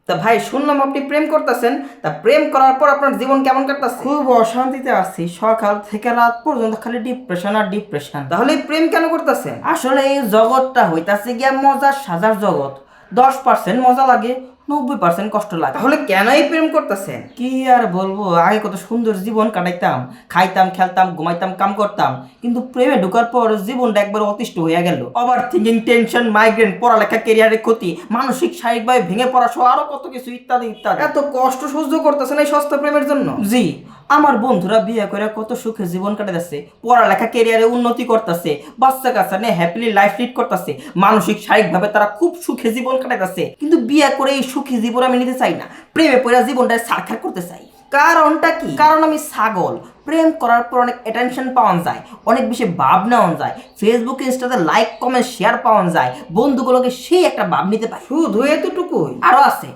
তা ভাই শুনলাম আপনি প্রেম করতেছেন, তা প্রেম করার পর আপনার জীবন কেমন কাটতেছে? খুব অশান্তিতে আছি, সকাল থেকে রাত পর্যন্ত খালি ডিপ্রেশন আর ডিপ্রেশন। তাহলে এই প্রেম কেন করতেছেন? আসলে এই জগৎটা হইতাছে গিয়া মজার সাজার জগৎ। 10% মজা লাগে, 90% কষ্ট লাগে। তাহলে কেন এই প্রেম করতেছেন? কি আর বলবো, আগে কত সুন্দর জীবন কাটাইতাম, খাইতাম খেলতাম ঘুমাইতাম কাম করতাম, কিন্তু প্রেমে ঢোকার পর জীবনটা একবার অতিষ্ঠ হয়ে গেল। ওভার থিঙ্কিং, টেনশন, মাইগ্রেন, পড়ালেখা, কেরিয়ারের ক্ষতি, মানসিক শারীরিকভাবে ভেঙে পড়া সহ আরো কত কিছু ইত্যাদি ইত্যাদি। এত কষ্ট সহ্য করতেছেন এই সস্তা প্রেমের জন্য? জি, আমার বন্ধুরা বিয়ে করে কত সুখে জীবন কাটাতেছে, পড়ালেখা কেরিয়ারে উন্নতি করতেছে, বাচ্চা কাচ্চা নিয়ে হ্যাপিলি লাইফ লিড করতেছে, মানসিক শারীরিকভাবে তারা খুব সুখে জীবন কাটাতেছে। কিন্তু বিয়ে করে এই সুখী জীবন আমি নিতে চাই না, প্রেমে পড়ে জীবনটা সারখার করতে চাই। কারণটা কি? কারণ আমি ছাগল। প্রেম করার পর অনেক অ্যাটেনশন পাওয়া যায়, অনেক বেশি ভাব নেওয়া যায়, ফেসবুক ইনস্টাতে লাইক কমেন্ট শেয়ার পাওয়া যায়, বন্ধুগুলোকে সেই একটা ভাব নিতে পারে। শুধু এতটুকুই? আরও আছে,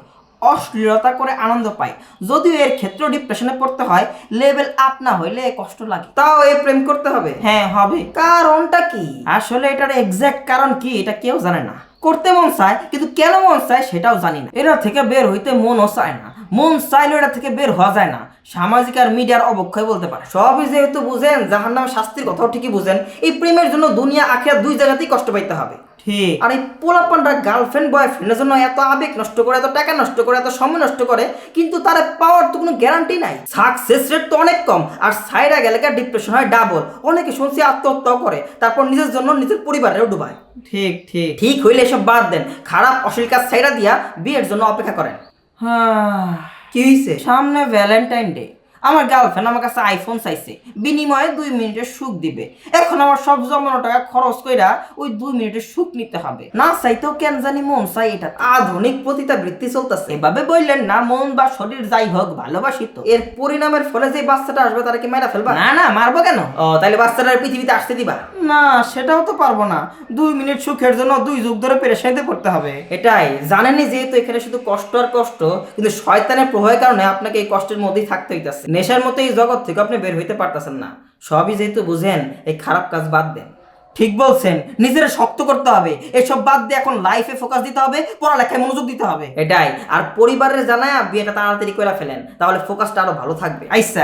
অশ্লীলতা করে আনন্দ পায়, যদিও এর ক্ষেত্রে ডিপ্রেশনে পড়তে হয়, লেভেল আপ না হইলে কষ্ট লাগে। তাও এই প্রেম করতে হবে? হ্যাঁ হবে। কারণটা কি? আসলে এটার এক্সাক্ট কারণ কি এটা কেউ জানে না। করতে মন চায়, কিন্তু কেন মন চায় সেটাও জানি না। এটা থেকে বের হইতে মনও চায় না, মন চাইলেও এটা থেকে বের হওয়া যায় না। সামাজিক আর মিডিয়ার অবক্ষয় বলতে পারে। সবই যেহেতু বুঝেন, জাহান্নাম শাস্তির কথাও ঠিকই বুঝেন, এই প্রেমের জন্য দুনিয়া আখিরাত দুই জায়গাতেই কষ্ট পাইতে হবে। ঠিক। আর এই পোলাপানরা গার্লফ্রেন্ড বয়ফ্রেন্ডের জন্য এত আবেগ নষ্ট করে, এত টাকা নষ্ট করে, এত সময় নষ্ট করে, কিন্তু তারা পাওয়ার তো কোনো গ্যারান্টি নাই। সাকসেস রেট তো অনেক কম, আর সাইডা গেলে ডিপ্রেশন হয় ডাবল। অনেকে শুনছি আত্মহত্যা করে, তারপর নিজের জন্য নিজের পরিবারেও ডুবায়। ঠিক ঠিক। ঠিক হইলে এসব বাদ দেন, খারাপ অশ্লীল কাজ সাইডা দিয়া বিয়ের জন্য অপেক্ষা করেন। হ্যাঁ, কি হয়েছে? সামনে ভ্যালেন্টাইন ডে, আমার গার্লফ্রেন্ড আমার কাছে আইফোন চাইছে, বিনিময়ে 2 মিনিটের সুখ দিবে। এখন আমার সব জমানো টাকা খরচ কইরা ওই 2 মিনিটের সুখ নিতে হবে। না চাইতেও কেন জানি মন চাই এটা। আধুনিক পতিতা বৃত্তি চলতেছে। এভাবে বললেন না, মন বা শরীর যাই হোক ভালোবাসি তো। এর পরিণামের ফলে যে বাচ্চাটা আসবে তারা কি মাইরা ফেলবা? না না, মারবো কেন? ও, তাহলে বাচ্চাটার পৃথিবীতে আসতে দিবা? না, সেটাও তো পারবো না। 2 মিনিট সুখের জন্য 2 যুগ ধরে পেরেশানিতে পড়তে হবে। এটাই জানেনই, যেহেতু এখানে শুধু কষ্ট আর কষ্ট, কিন্তু শয়তানের প্রভাবের কারণে আপনাকে এই কষ্টের মধ্যেই থাকতে হইতাছে। নেশার মতো এই জগৎ থেকে আপনি বের হইতে পারতেছেন না। সবই যেহেতু বুঝেন, এই খারাপ কাজ বাদ দেন। ঠিক বলছেন, নিজের শক্ত করতে হবে, এসব বাদ দিয়ে এখন লাইফে ফোকাস দিতে হবে, পড়ালেখায় মনোযোগ দিতে হবে। এটাই। আর পরিবারের জানায় বিয়েটা তাড়াতাড়ি করে ফেলেন, তাহলে ফোকাসটা আরো ভালো থাকবে। আইসা